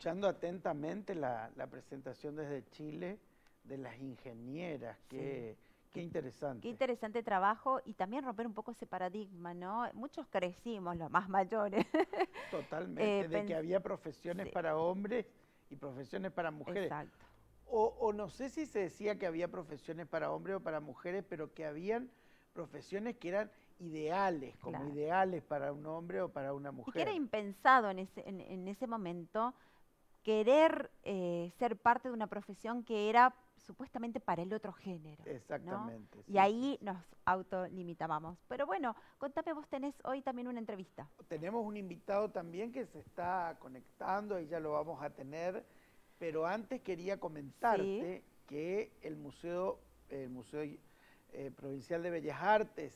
escuchando atentamente la presentación desde Chile de las ingenieras. Sí. Qué interesante. Qué interesante trabajo y también romper un poco ese paradigma, ¿no? Muchos crecimos, los más mayores. Totalmente, de que pens- había profesiones sí, para hombres y profesiones para mujeres. exacto, O no sé si se decía que había profesiones para hombres o para mujeres, pero que habían profesiones que eran ideales, como claro. ideales para un hombre o para una Y que era mujer. impensado en ese momento querer ser parte de una profesión que era supuestamente para el otro género, ¿no? Exactamente, Y sí, sí, ahí sí. nos autolimitábamos. Pero bueno, contame, vos tenés hoy también una entrevista. Tenemos un invitado también que se está conectando y ya lo vamos a tener, pero antes quería Sí, comentarte que el Museo Provincial de Bellas Artes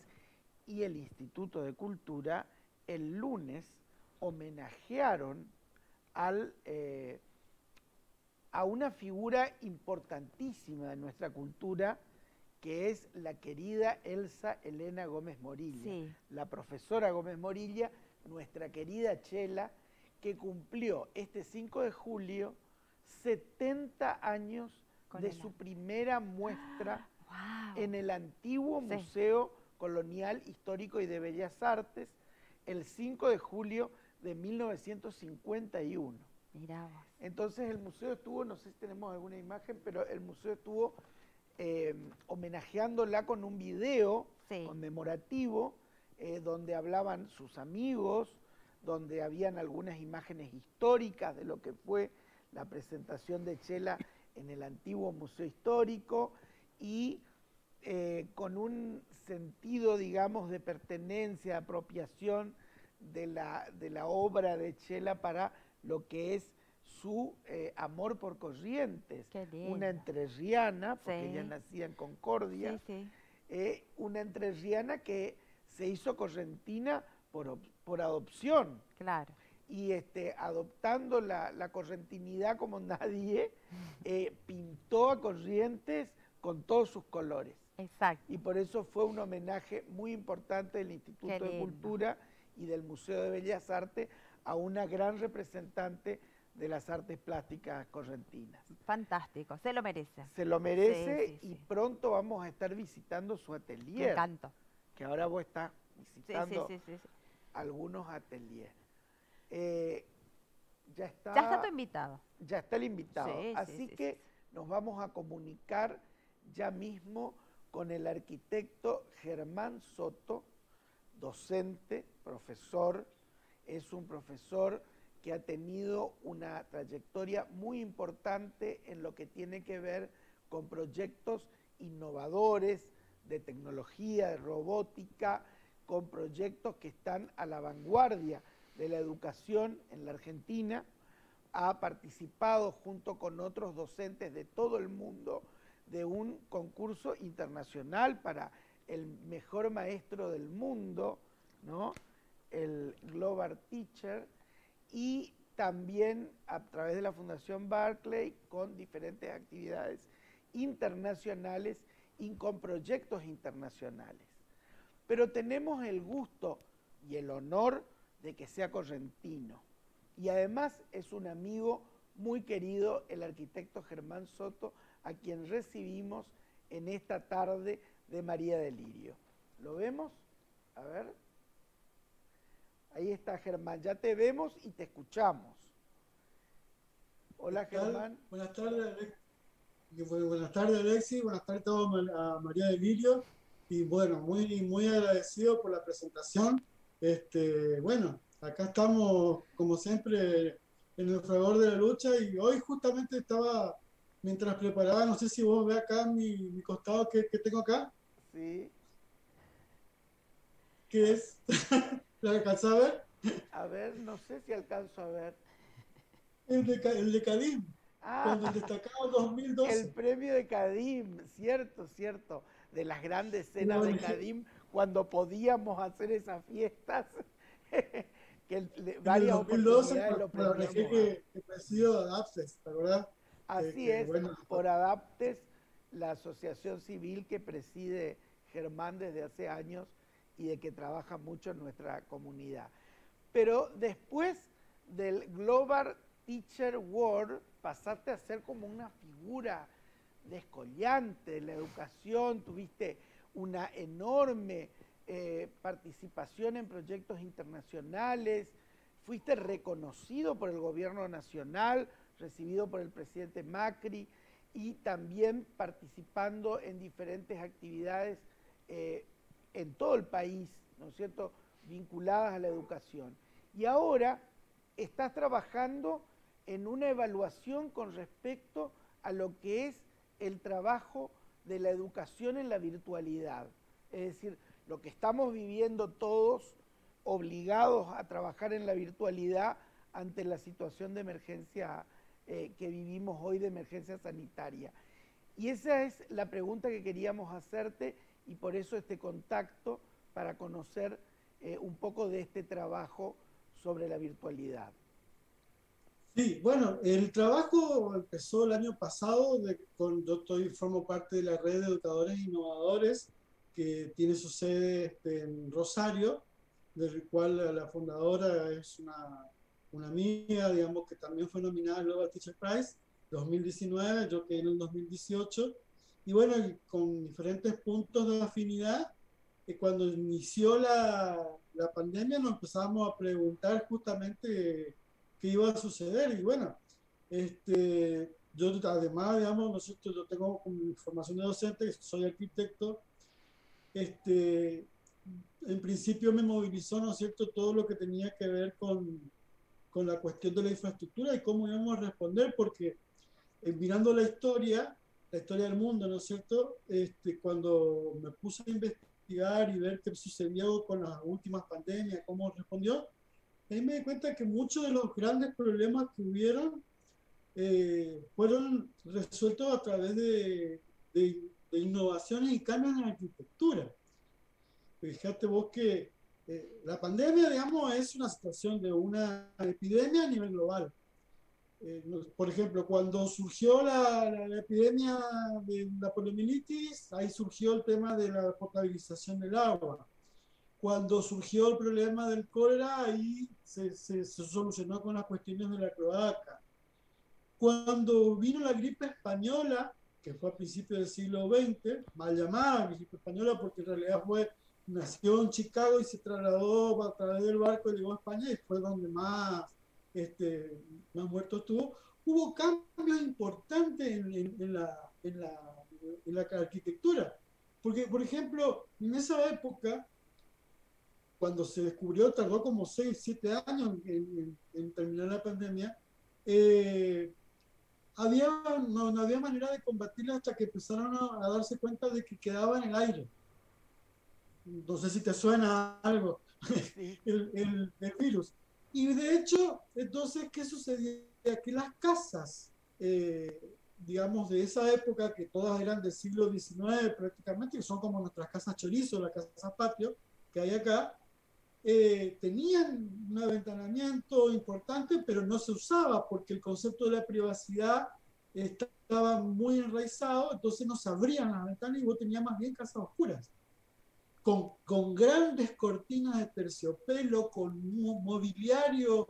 y el Instituto de Cultura el lunes homenajearon al, a una figura importantísima de nuestra cultura, que es la querida Elsa Elena Gómez Morilla, sí, la profesora Gómez Morilla, nuestra querida Chela, que cumplió este 5 de julio 70 años con de el su arte. primera muestra ¡Wow! en el antiguo Sí, Museo Colonial Histórico y de Bellas Artes, el 5 de julio de 1951. mirá vos. Entonces el museo estuvo, no sé si tenemos alguna imagen, pero el museo estuvo homenajeándola con un video Sí, conmemorativo donde hablaban sus amigos, donde habían algunas imágenes históricas de lo que fue la presentación de Chela en el antiguo museo histórico y con un sentido, digamos, de pertenencia, de apropiación de la obra de Chela para lo que es su amor por Corrientes, qué una lindo. entrerriana, porque ella Sí, nacía en sí, Concordia, sí, una entrerriana que se hizo correntina por adopción claro, y adoptando la correntinidad como nadie, pintó a Corrientes con todos sus colores. Y exacto. por eso fue un homenaje muy importante del Qué Instituto de lindo. Cultura y del Museo de Bellas Artes a una gran representante de las artes plásticas correntinas. Fantástico, se lo merece. Se lo Sí, merece sí, y sí. pronto vamos a estar visitando su Me atelier, encantó. que ahora vos estás Sí, sí, visitando sí, sí, sí. algunos ateliers. Eh, ya Ya está tu está, invitado. ya está el invitado, Sí, sí, así sí, sí, que sí. nos vamos a comunicar ya mismo con el arquitecto Germán Soto, docente, profesor, es un profesor que ha tenido una trayectoria muy importante en lo que tiene que ver con proyectos innovadores de tecnología, de robótica, con proyectos que están a la vanguardia de la educación en la Argentina. Ha participado junto con otros docentes de todo el mundo de un concurso internacional para el mejor maestro del mundo, ¿no? El Global Teacher, y también a través de la Fundación Barclay con diferentes actividades internacionales y con proyectos internacionales. Pero tenemos el gusto y el honor de que sea correntino. Y además es un amigo muy querido, el arquitecto Germán Soto, a quien recibimos en esta tarde de María de Lirio. ¿Lo vemos? A ver. Ahí está Germán, ya te vemos y te escuchamos. ¿Qué Hola tal? Germán. Buenas tardes, buenas tardes, Alexis. Buenas tardes a todos, a María de Lirio. Y bueno, muy agradecido por la presentación. Bueno, acá estamos, como siempre, en el fragor de la lucha. Y hoy justamente estaba, mientras preparaba, no sé si vos ves acá mi costado que tengo acá, Sí. que es, ¿la alcanzás a ver? A ver, no sé si alcanzo a ver. El de Cadim, Ah, cuando el destacado el 2012. premio de Cadim, cierto, cierto, de las grandes De la cenas de ONG, Cadim, cuando podíamos hacer esas fiestas, que en el varias 2012 oportunidades lo por la ONG premiamos a... que presido, APSES, ¿te acordás? Así Que es, bueno, por Adaptes, la asociación civil que preside Germán desde hace años y de que trabaja mucho en nuestra comunidad. Pero después del Global Teacher World pasaste a ser como una figura descollante de la educación, tuviste una enorme participación en proyectos internacionales, fuiste reconocido por el gobierno nacional, recibido por el presidente Macri y también participando en diferentes actividades en todo el país, ¿no es cierto?, vinculadas a la educación. Y ahora estás trabajando en una evaluación con respecto a lo que es el trabajo de la educación en la virtualidad. Es decir, lo que estamos viviendo todos obligados a trabajar en la virtualidad ante la situación de emergencia que vivimos hoy, de emergencia sanitaria. Y esa es la pregunta que queríamos hacerte y por eso este contacto para conocer un poco de este trabajo sobre la virtualidad. Sí, bueno, el trabajo empezó el año pasado, yo formo parte de la red de educadores innovadores que tiene su sede en Rosario, del cual la fundadora es una amiga, digamos, que también fue nominada al Global Teacher Prize 2019, yo quedé en el 2018, y bueno, con diferentes puntos de afinidad, cuando inició la pandemia nos empezamos a preguntar justamente qué iba a suceder, y bueno, yo además, digamos, yo tengo como formación de docente, soy arquitecto, en principio me movilizó, ¿no es cierto?, todo lo que tenía que ver con la cuestión de la infraestructura y cómo íbamos a responder, porque mirando la historia del mundo, ¿no es cierto?, cuando me puse a investigar y ver qué sucedió con las últimas pandemias, cómo respondió, ahí me di cuenta que muchos de los grandes problemas que hubieron fueron resueltos a través de innovaciones y cambios en la arquitectura. Fíjate vos que la pandemia, digamos, es una situación de una epidemia a nivel global. Por ejemplo, cuando surgió la epidemia de la poliomielitis, ahí surgió el tema de la potabilización del agua. Cuando surgió el problema del cólera, ahí se solucionó con las cuestiones de la cloaca. Cuando vino la gripe española, que fue a principios del siglo XX, mal llamada gripe española porque en realidad nació en Chicago y se trasladó a través del barco y llegó a España y fue donde más muertos tuvo. Hubo cambios importantes en la arquitectura. Porque, por ejemplo, en esa época, cuando se descubrió, tardó como 6, 7 años en terminar la pandemia, no había manera de combatirla hasta que empezaron a darse cuenta de que quedaba en el aire. No sé si te suena algo, Sí. el virus. Y de hecho, entonces, ¿qué sucedía? Que las casas, digamos, de esa época, que todas eran del siglo XIX prácticamente, que son como nuestras casas chorizo, las casas patio que hay acá, tenían un aventanamiento importante, pero no se usaba porque el concepto de la privacidad estaba muy enraizado, entonces no se abrían las ventanas y vos tenías más bien casas oscuras. Con grandes cortinas de terciopelo, con mobiliario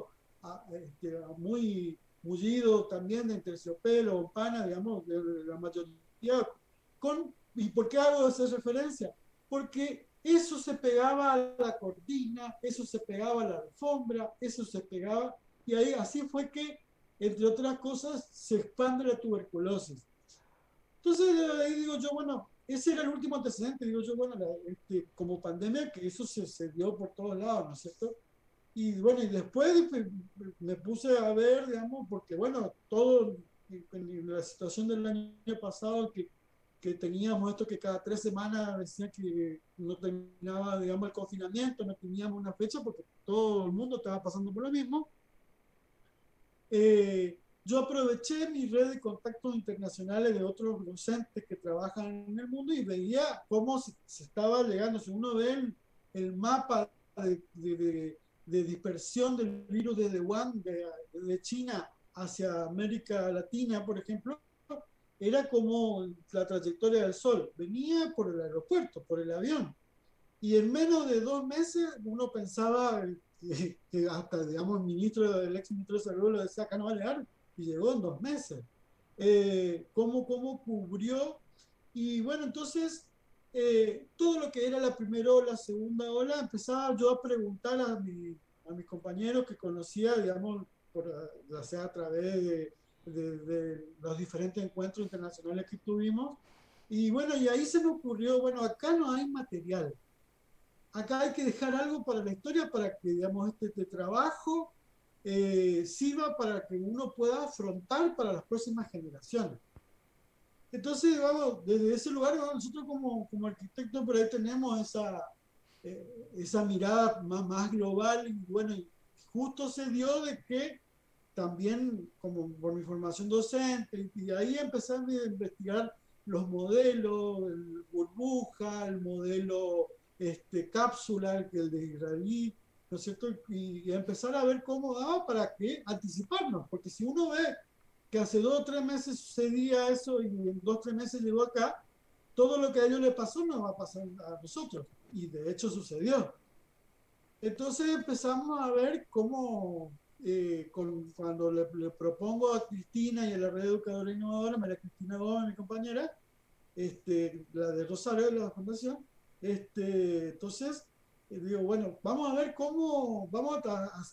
muy mullido también de terciopelo, pana, digamos, de la mayoría. ¿Y por qué hago esa referencia? Porque eso se pegaba a la cortina, eso se pegaba a la alfombra, eso se pegaba, y ahí así fue que, entre otras cosas, se expande la tuberculosis. Entonces ahí digo yo, bueno, ese era el último antecedente, digo yo, bueno, como pandemia, que eso se dio por todos lados, ¿no es cierto? Y bueno, y después me puse a ver, digamos, porque bueno, todo en la situación del año pasado, que teníamos esto que cada 3 semanas decía que no terminaba, digamos, el confinamiento, no teníamos una fecha porque todo el mundo estaba pasando por lo mismo. Yo aproveché mi red de contactos internacionales de otros docentes que trabajan en el mundo y veía cómo se estaba llegando. Si uno ve el mapa de dispersión del virus desde Wuhan, de China hacia América Latina, por ejemplo, era como la trayectoria del Sol. Venía por el aeropuerto, por el avión. Y en menos de 2 meses uno pensaba que hasta, digamos, el ex ministro de Salud lo decía, acá no va a llegar, y llegó en 2 meses. ¿Cómo cubrió? Y bueno, entonces, todo lo que era la primera ola, la segunda ola, empezaba yo a preguntar a mis compañeros que conocía, digamos, ya sea a través de los diferentes encuentros internacionales que tuvimos. Y bueno, y ahí se me ocurrió, bueno, acá no hay material. Acá hay que dejar algo para la historia para que, digamos, este trabajo sirva para que uno pueda afrontar para las próximas generaciones. Entonces, vamos, desde ese lugar, vamos, nosotros como arquitectos por ahí tenemos esa mirada más global y bueno, y justo se dio de que también, como por mi formación docente, y de ahí empecé a investigar los modelos, el burbuja, el modelo cápsula, que el de israelí, ¿no es cierto? Y empezar a ver cómo daba para que anticiparnos, porque si uno ve que hace 2 o 3 meses sucedía eso y en 2 o 3 meses llegó acá, todo lo que a ellos le pasó nos va a pasar a nosotros. Y de hecho sucedió. Entonces empezamos a ver cómo, cuando le propongo a Cristina y a la red educadora innovadora, María Cristina Gómez, mi compañera, la de Rosario, de la fundación, entonces digo, bueno, vamos a ver cómo, vamos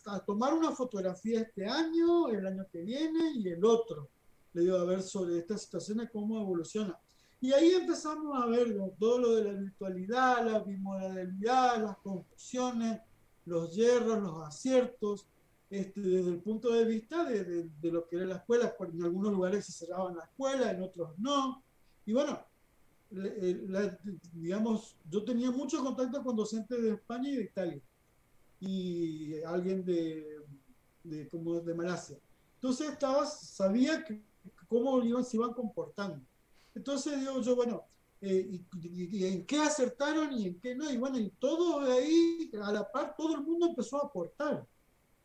a tomar una fotografía este año, el año que viene y el otro. Le digo, a ver sobre estas situaciones, cómo evoluciona. Y ahí empezamos a ver, ¿no?, todo lo de la virtualidad, la bimodalidad, las confusiones, los yerros, los aciertos, desde el punto de vista de lo que era la escuela. En algunos lugares se cerraban la escuela, en otros no. Y bueno, digamos, yo tenía mucho contacto con docentes de España y de Italia, y alguien como de Malasia. Entonces sabía cómo se iban comportando. Entonces digo yo, bueno, y en qué acertaron y en qué no, y bueno, y todo ahí, a la par, todo el mundo empezó a aportar,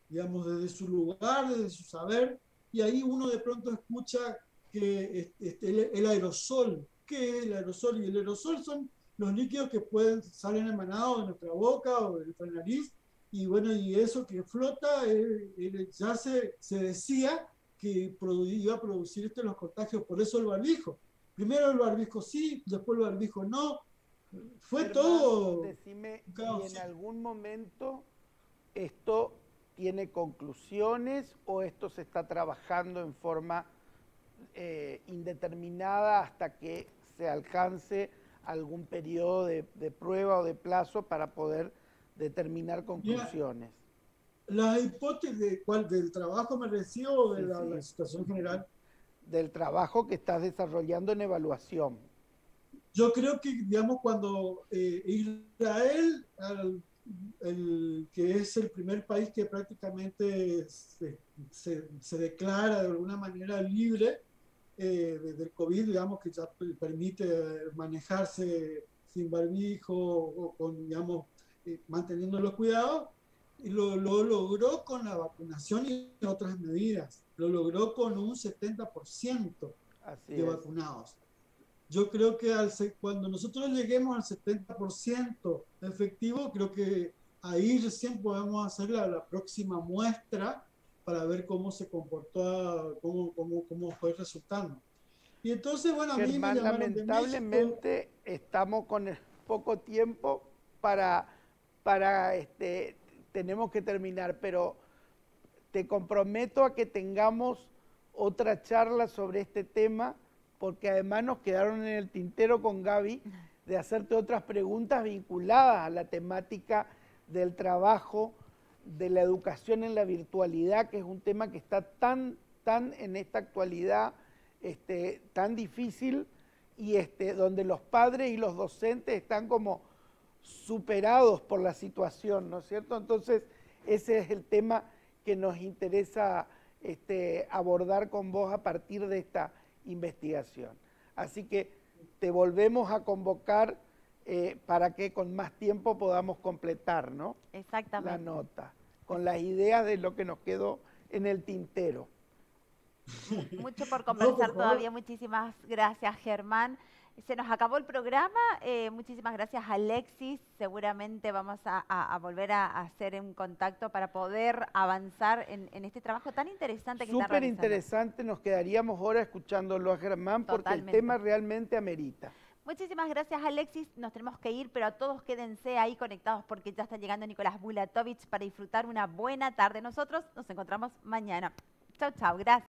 digamos, desde su lugar, desde su saber, y ahí uno de pronto escucha que el aerosol, ¿qué es el aerosol? Y el aerosol son los líquidos que salen emanados de nuestra boca o de nuestra nariz, y bueno, y eso que flota, ya se decía que iba a producir los contagios, por eso el barbijo. Primero el barbijo sí, después el barbijo no. Fue Germán, todo decime, un ¿y caos. en algún momento esto tiene conclusiones o esto se está trabajando en forma indeterminada hasta que se alcance algún periodo de prueba o de plazo para poder determinar Mira, conclusiones? la hipótesis del trabajo me refiero de Sí, la sí, situación general. del trabajo que estás desarrollando en evaluación. Yo creo que, digamos, cuando Israel, que es el primer país que prácticamente se declara de alguna manera libre del COVID, digamos, que ya permite manejarse sin barbijo o con, digamos, manteniendo los cuidados, y lo logró con la vacunación y otras medidas. Lo logró con un 70% Así de es. vacunados. Yo creo que cuando nosotros lleguemos al 70% efectivo, creo que ahí recién podemos hacer la próxima muestra para ver cómo se comportó, cómo fue resultando. Y entonces, bueno, a mí me Germán, llamaron de México. lamentablemente estamos con poco tiempo para tenemos que terminar, pero te comprometo a que tengamos otra charla sobre este tema, porque además nos quedaron en el tintero con Gaby de hacerte otras preguntas vinculadas a la temática del trabajo, de la educación en la virtualidad, que es un tema que está tan en esta actualidad, tan difícil, y donde los padres y los docentes están como superados por la situación, ¿no es cierto? Entonces, ese es el tema que nos interesa abordar con vos a partir de esta investigación. Así que te volvemos a convocar para que con más tiempo podamos completar, ¿no?, la Exactamente. nota, con las ideas de lo que nos quedó en el tintero. Mucho por No, conversar por favor. todavía. Muchísimas gracias, Germán. Se nos acabó el programa. Muchísimas gracias, Alexis. Seguramente vamos a volver a hacer un contacto para poder avanzar en este trabajo tan interesante que está Súper realizando. interesante, nos quedaríamos horas escuchándolo a Germán porque Totalmente. el tema realmente amerita. Muchísimas gracias, Alexis. Nos tenemos que ir, pero a todos quédense ahí conectados porque ya está llegando Nicolás Bulatovich para disfrutar una buena tarde. Nosotros nos encontramos mañana. Chau, chau. Gracias.